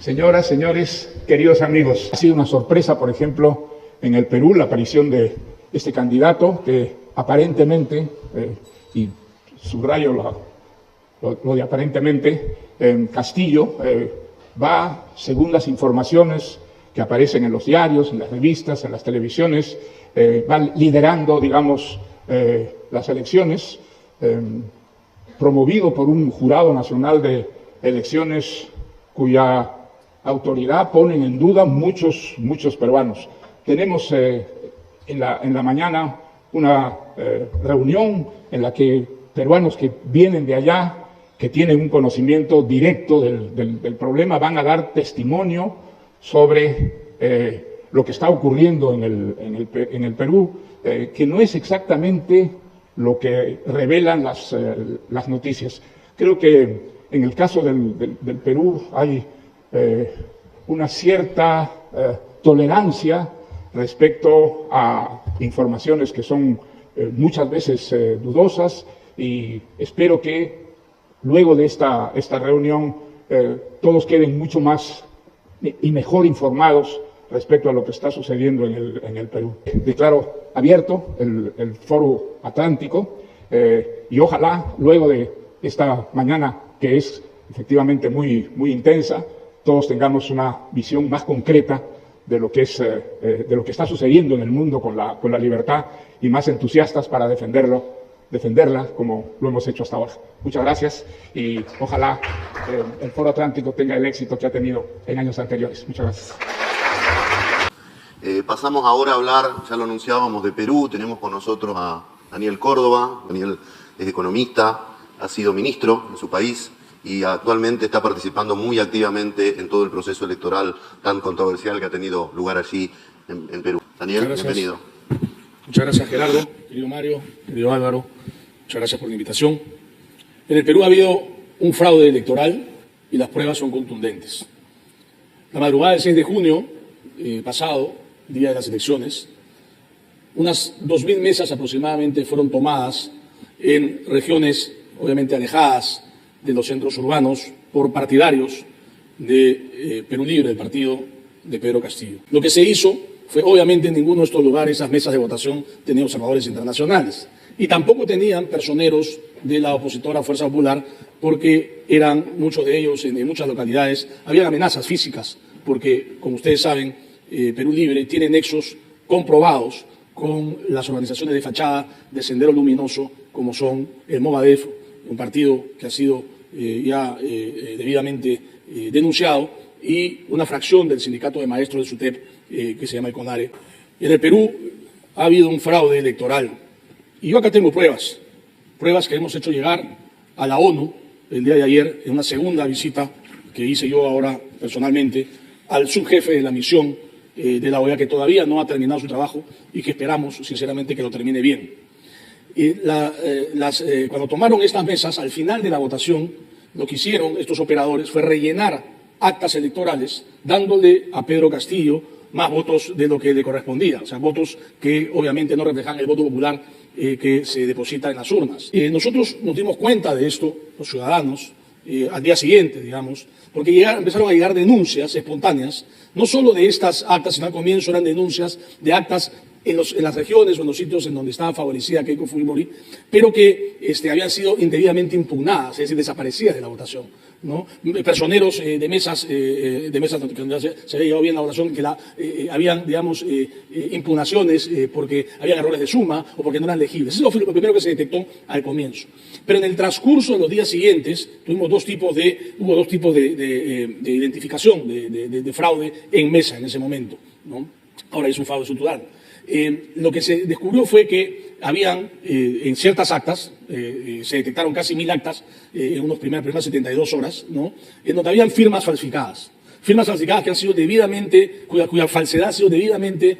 Señoras, señores, queridos amigos, ha sido una sorpresa, por ejemplo, en el Perú, la aparición de este candidato que aparentemente, y subrayo lo de aparentemente, Castillo, va, según las informaciones que aparecen en los diarios, en las revistas, en las televisiones, va liderando, digamos, las elecciones, promovido por un jurado nacional de elecciones cuya autoridad ponen en duda muchos peruanos. Tenemos en la mañana una reunión en la que peruanos que vienen de allá, que tienen un conocimiento directo del problema, van a dar testimonio sobre lo que está ocurriendo en el Perú, que no es exactamente lo que revelan las noticias. Creo que en el caso del Perú hay una cierta tolerancia respecto a informaciones que son muchas veces dudosas, y espero que luego de esta reunión todos queden mucho más y mejor informados respecto a lo que está sucediendo en el Perú. Declaro abierto el Foro Atlántico y ojalá luego de esta mañana, que es efectivamente muy intensa, todos tengamos una visión más concreta de lo que está sucediendo en el mundo con la libertad, y más entusiastas para defenderla como lo hemos hecho hasta ahora. Muchas gracias y ojalá el Foro Atlántico tenga el éxito que ha tenido en años anteriores. Muchas gracias. Pasamos ahora a hablar, ya lo anunciábamos, de Perú. Tenemos con nosotros a Daniel Córdoba. Daniel es economista, ha sido ministro en su país y actualmente está participando muy activamente en todo el proceso electoral tan controversial que ha tenido lugar allí en Perú. Daniel, bienvenido. Muchas gracias, Gerardo, querido Mario, querido Álvaro. Muchas gracias por la invitación. En el Perú ha habido un fraude electoral y las pruebas son contundentes. La madrugada del 6 de junio pasado, día de las elecciones, unas 2.000 mesas aproximadamente fueron tomadas en regiones obviamente alejadas de los centros urbanos por partidarios de Perú Libre, del partido de Pedro Castillo. Lo que se hizo fue, obviamente, en ninguno de estos lugares esas mesas de votación tenían observadores internacionales y tampoco tenían personeros de la opositora Fuerza Popular, porque eran muchos de ellos en muchas localidades, habían amenazas físicas, porque, como ustedes saben, Perú Libre tiene nexos comprobados con las organizaciones de fachada de Sendero Luminoso, como son el Movadef, un partido que ha sido debidamente denunciado, y una fracción del sindicato de maestros de SUTEP, que se llama el CONARE. En el Perú ha habido un fraude electoral. Y yo acá tengo pruebas que hemos hecho llegar a la ONU el día de ayer, en una segunda visita que hice yo ahora personalmente al subjefe de la misión de la OEA, que todavía no ha terminado su trabajo y que esperamos sinceramente que lo termine bien. Cuando tomaron estas mesas, al final de la votación, lo que hicieron estos operadores fue rellenar actas electorales, dándole a Pedro Castillo más votos de lo que le correspondía, o sea, votos que obviamente no reflejan el voto popular que se deposita en las urnas. Nosotros nos dimos cuenta de esto, los ciudadanos, al día siguiente, digamos, porque empezaron a llegar denuncias espontáneas, no solo de estas actas, sino al comienzo eran denuncias de actas en las regiones o en los sitios en donde estaba favorecida Keiko Fujimori, pero que habían sido indebidamente impugnadas, es decir, desaparecidas de la votación, ¿no? Personeros de mesas donde se había llegado bien la votación, que habían, digamos, impugnaciones porque habían errores de suma o porque no eran legibles. Eso fue lo primero que se detectó al comienzo. Pero en el transcurso de los días siguientes hubo dos tipos de identificación de fraude en mesa en ese momento, ¿no? Ahora es un fraude estructural. Lo que se descubrió fue que habían, en ciertas actas, se detectaron casi 1.000 actas en unas primeras 72 horas, ¿no?, en donde habían firmas falsificadas que han sido debidamente, cuya falsedad ha sido debidamente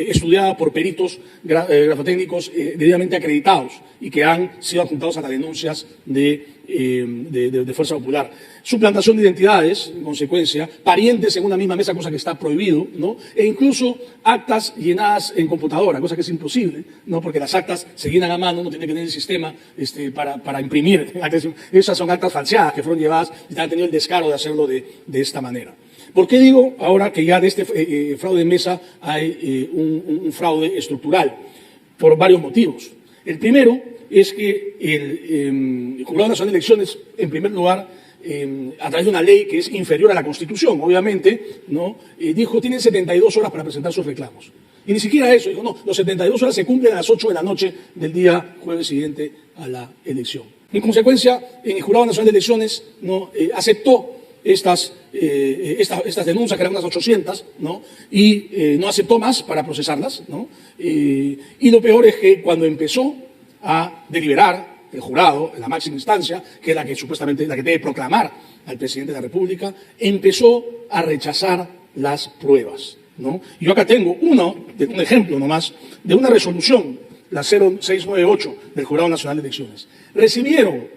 estudiada por peritos grafotécnicos debidamente acreditados y que han sido adjuntados a las denuncias de de Fuerza Popular. Suplantación de identidades, en consecuencia, parientes en una misma mesa, cosa que está prohibido, ¿no? E incluso actas llenadas en computadora, cosa que es imposible, ¿no? Porque las actas se llenan a mano, no tiene que tener el sistema para imprimir. Esas son actas falseadas que fueron llevadas y han tenido el descaro de hacerlo de esta manera. ¿Por qué digo ahora que ya de este fraude de mesa hay un fraude estructural? Por varios motivos. El primero es que el Jurado Nacional de Elecciones, en primer lugar, a través de una ley que es inferior a la Constitución, obviamente, ¿no? Dijo, tienen 72 horas para presentar sus reclamos. Y ni siquiera eso, dijo, no, los 72 horas se cumplen a las 8 de la noche del día jueves siguiente a la elección. En consecuencia, el Jurado Nacional de Elecciones, ¿no? Aceptó estas denuncias, que eran unas 800, ¿no? Y no aceptó más para procesarlas, ¿no? Y lo peor es que cuando empezó a deliberar el jurado, en la máxima instancia, que es la que supuestamente la que debe proclamar al presidente de la República, empezó a rechazar las pruebas, ¿no? Yo acá tengo un ejemplo nomás de una resolución, la 0698 del Jurado Nacional de Elecciones. Recibieron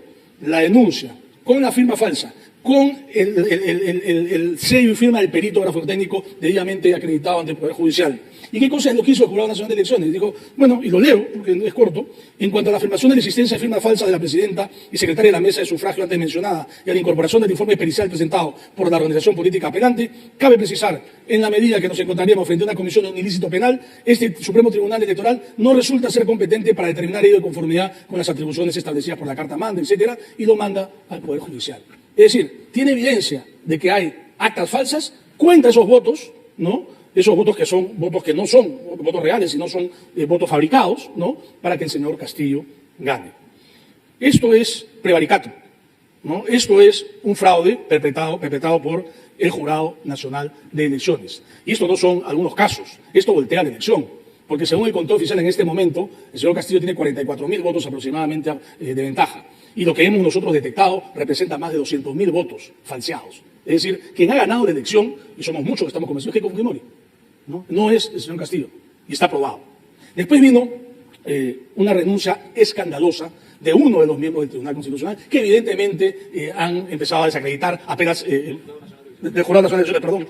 la denuncia con la firma falsa, con el sello y firma del peritógrafo técnico debidamente acreditado ante el Poder Judicial. ¿Y qué cosa es lo que hizo el Jurado Nacional de Elecciones? Dijo, bueno, y lo leo, porque es corto, en cuanto a la afirmación de la existencia de firma falsa de la presidenta y secretaria de la mesa de sufragio antes mencionada y a la incorporación del informe pericial presentado por la organización política apelante, cabe precisar, en la medida que nos encontraríamos frente a una comisión de un ilícito penal, este Supremo Tribunal Electoral no resulta ser competente para determinar ello de conformidad con las atribuciones establecidas por la Carta Magna, etcétera, y lo manda al Poder Judicial. Es decir, tiene evidencia de que hay actas falsas, cuenta esos votos, ¿no? Esos votos que son votos que no son votos reales, sino son votos fabricados, ¿no? Para que el señor Castillo gane. Esto es prevaricato, ¿no? Esto es un fraude perpetrado por el Jurado Nacional de Elecciones. Y estos no son algunos casos, esto voltea la elección. Porque según el conteo oficial en este momento, el señor Castillo tiene 44.000 votos aproximadamente de ventaja. Y lo que hemos nosotros detectado representa más de 200.000 votos falseados. Es decir, quien ha ganado la elección, y somos muchos que estamos convencidos, que es Keiko Fujimori. No es el señor Castillo, y está aprobado. Después vino una renuncia escandalosa de uno de los miembros del Tribunal Constitucional, que evidentemente han empezado a desacreditar apenas, del Jurado Nacional de Elecciones, perdón,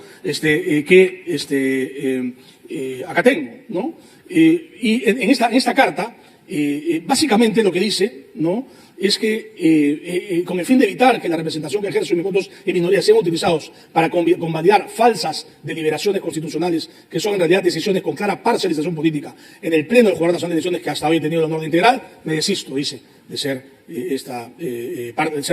acá tengo, ¿no? Y en esta carta, básicamente lo que dice, ¿no? Es que con el fin de evitar que la representación que ejerce mis votos y minorías sean utilizados para convalidar falsas deliberaciones constitucionales que son en realidad decisiones con clara parcialización política en el Pleno del Jurado Nacional de Elecciones que hasta hoy he tenido el honor de integrar, me desisto, dice, de ser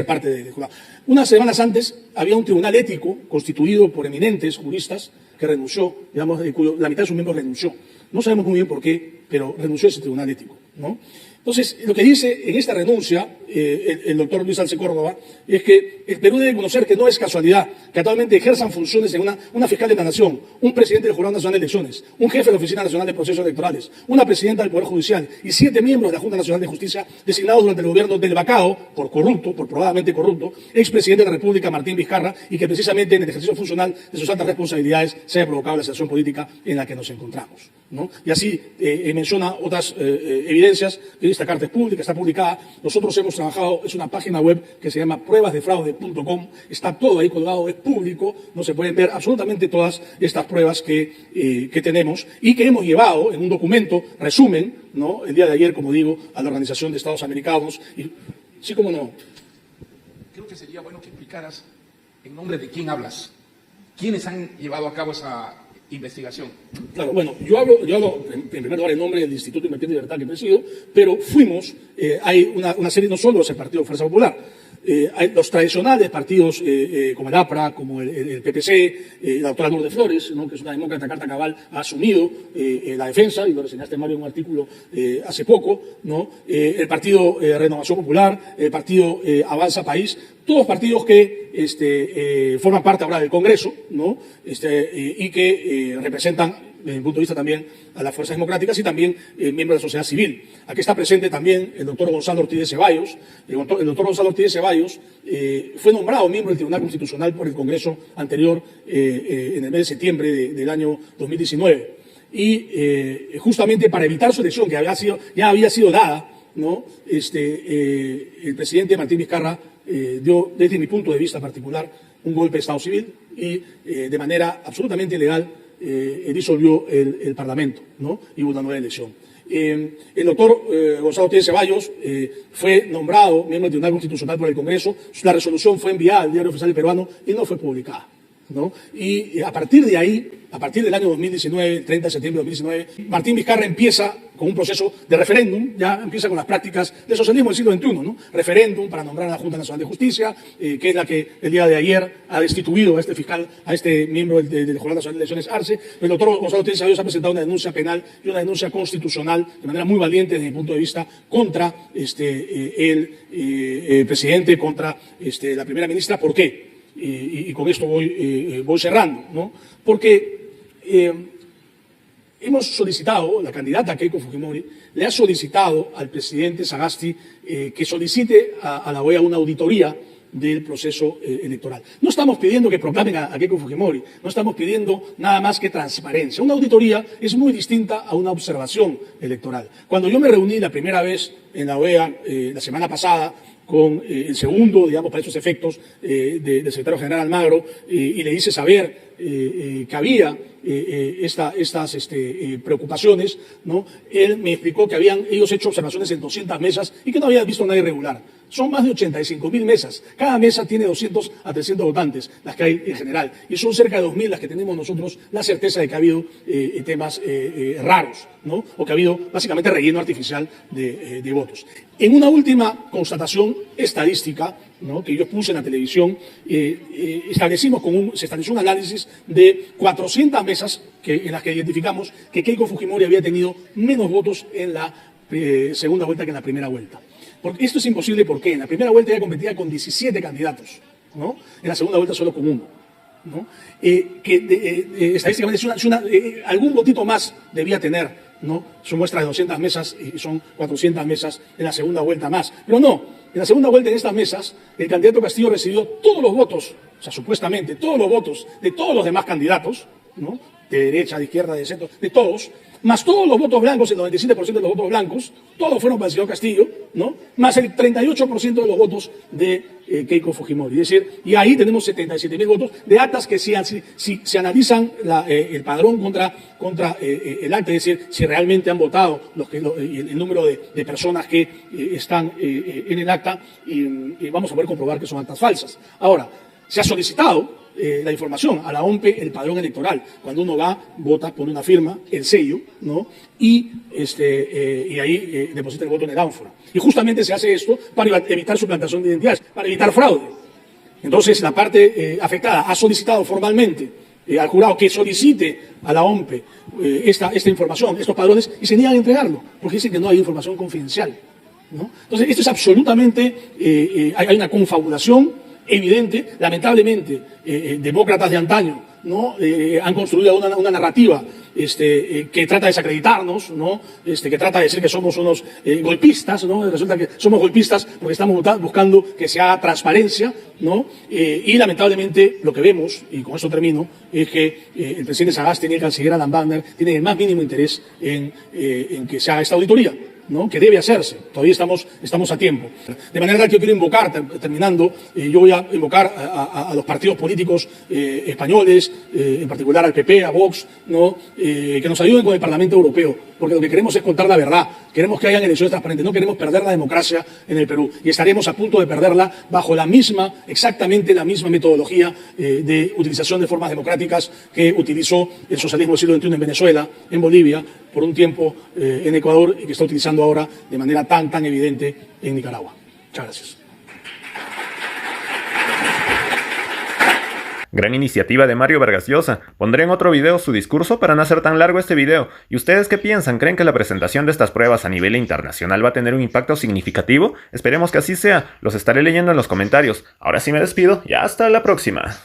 parte del jurado. Unas semanas antes había un tribunal ético constituido por eminentes juristas que renunció, digamos, la mitad de sus miembros renunció. No sabemos muy bien por qué, pero renunció ese tribunal ético, ¿no? Entonces, lo que dice en esta renuncia el doctor Luis Arce Córdoba es que el Perú debe conocer que no es casualidad que actualmente ejerzan funciones en una fiscal de la Nación, un presidente del Jurado Nacional de Elecciones, un jefe de la Oficina Nacional de Procesos Electorales, una presidenta del Poder Judicial y 7 miembros de la Junta Nacional de Justicia designados durante el gobierno del vacado por probadamente corrupto, expresidente de la República Martín Vizcarra, y que precisamente en el ejercicio funcional de sus altas responsabilidades se haya provocado la situación política en la que nos encontramos, ¿no? Y así menciona otras evidencias. Esta carta es pública, está publicada. Nosotros hemos trabajado, es una página web que se llama pruebasdefraude.com, está todo ahí colgado, es público, no se pueden ver absolutamente todas estas pruebas que tenemos y que hemos llevado en un documento, resumen, ¿no? El día de ayer, como digo, a la Organización de Estados Americanos. Y, sí, como no. Creo que sería bueno que explicaras en nombre de quién hablas. ¿Quiénes han llevado a cabo esa investigación? Claro, bueno, yo hablo en primer lugar en nombre del Instituto Invertir en Libertad que presido, pero fuimos, hay una serie, no solo es el Partido Fuerza Popular, hay los tradicionales partidos como el APRA, como el PPC, la doctora Lourdes Flores, ¿no? Que es una demócrata carta cabal, ha asumido la defensa, y lo reseñaste, Mario, en un artículo hace poco, ¿no? El Partido Renovación Popular, el Partido Avanza País, todos partidos que forman parte ahora del Congreso, ¿no? Y que representan, desde mi punto de vista, también a las fuerzas democráticas y también miembros de la sociedad civil. Aquí está presente también el doctor Gonzalo Ortiz de Ceballos. El doctor Gonzalo Ortiz de Ceballos fue nombrado miembro del Tribunal Constitucional por el Congreso anterior en el mes de septiembre del año 2019. Y justamente para evitar su elección, que ya había sido dada ¿no? El presidente Martín Vizcarra dio, desde mi punto de vista particular, un golpe de Estado civil y de manera absolutamente ilegal disolvió el Parlamento, ¿no? Y hubo una nueva elección. El doctor Gonzalo Ortiz Ceballos fue nombrado miembro del Tribunal Constitucional por el Congreso. La resolución fue enviada al Diario Oficial Peruano y no fue publicada, ¿no? Y a partir de ahí, a partir del año 2019, el 30 de septiembre de 2019, Martín Vizcarra empieza con un proceso de referéndum, ya empieza con las prácticas del socialismo del siglo XXI, ¿no? Referéndum para nombrar a la Junta Nacional de Justicia, que es la que el día de ayer ha destituido a este fiscal, a este miembro del Jurado Nacional de Elecciones, Arce. El doctor Gonzalo Ortiz Ceballos ha presentado una denuncia penal y una denuncia constitucional de manera muy valiente desde mi punto de vista contra el presidente, contra la primera ministra. ¿Por qué? Y con esto voy cerrando, ¿no? Porque hemos solicitado, la candidata Keiko Fujimori le ha solicitado al presidente Sagasti que solicite a la OEA una auditoría del proceso electoral. No estamos pidiendo que proclamen a Keiko Fujimori, no estamos pidiendo nada más que transparencia. Una auditoría es muy distinta a una observación electoral. Cuando yo me reuní la primera vez en la OEA la semana pasada con el segundo, digamos, para esos efectos, del secretario general Almagro, y le hice saber que había estas preocupaciones, ¿no? Él me explicó que habían ellos hecho observaciones en 200 mesas y que no habían visto nada irregular. Son más de 85.000 mesas. Cada mesa tiene 200 a 300 votantes, las que hay en general. Y son cerca de 2.000 las que tenemos nosotros la certeza de que ha habido temas raros, ¿no? O que ha habido básicamente relleno artificial de votos. En una última constatación estadística, ¿no?, que yo puse en la televisión, se estableció un análisis de 400 mesas en las que identificamos que Keiko Fujimori había tenido menos votos en la segunda vuelta que en la primera vuelta. Porque esto es imposible porque en la primera vuelta ella competía con 17 candidatos, ¿no? En la segunda vuelta solo con uno, ¿no? Estadísticamente algún votito más debía tener, ¿no? Son muestras de 200 mesas y son 400 mesas en la segunda vuelta más. Pero no, en la segunda vuelta en estas mesas el candidato Castillo recibió todos los votos, o sea, supuestamente todos los votos de todos los demás candidatos, ¿no? De derecha, de izquierda, de centro, de todos, más todos los votos blancos, el 97% de los votos blancos, todos fueron para el señor Castillo, ¿no? Más el 38% de los votos de Keiko Fujimori. Es decir, y ahí tenemos 77.000 votos de actas que si se analizan el padrón contra el acta, es decir, si realmente han votado el número de personas que están en el acta, y vamos a poder comprobar que son actas falsas. Ahora, se ha solicitado la información a la OMPE, el padrón electoral. Cuando uno va, vota, pone una firma, el sello, ¿no? Y ahí deposita el voto en el ánfora. Y justamente se hace esto para evitar suplantación de identidades, para evitar fraude. Entonces, la parte afectada ha solicitado formalmente al jurado que solicite a la OMPE esta información, estos padrones, y se niegan a entregarlo, porque dicen que no hay información confidencial, ¿no? Entonces, esto es absolutamente, hay una confabulación evidente. Lamentablemente, demócratas de antaño, ¿no? Han construido una narrativa que trata de desacreditarnos, ¿no? Que trata de decir que somos unos golpistas, ¿no? Resulta que somos golpistas porque estamos buscando que se haga transparencia, ¿no? Y lamentablemente lo que vemos, y con eso termino, es que el presidente Sagasti y el canciller Alan Wagner tienen el más mínimo interés en que se haga esta auditoría, ¿no? Que debe hacerse. Todavía estamos a tiempo. De manera que yo quiero invocar, terminando, yo voy a invocar a los partidos políticos españoles, en particular al PP, a Vox, ¿no? Que nos ayuden con el Parlamento Europeo, porque lo que queremos es contar la verdad. Queremos que hayan elecciones transparentes, no queremos perder la democracia en el Perú. Y estaremos a punto de perderla bajo exactamente la misma metodología de utilización de formas democráticas que utilizó el socialismo del siglo XXI en Venezuela, en Bolivia, por un tiempo en Ecuador, y que está utilizando ahora de manera tan evidente en Nicaragua. Muchas gracias. Gran iniciativa de Mario Vargas Llosa. Pondré en otro video su discurso para no hacer tan largo este video. ¿Y ustedes qué piensan? ¿Creen que la presentación de estas pruebas a nivel internacional va a tener un impacto significativo? Esperemos que así sea. Los estaré leyendo en los comentarios. Ahora sí me despido y hasta la próxima.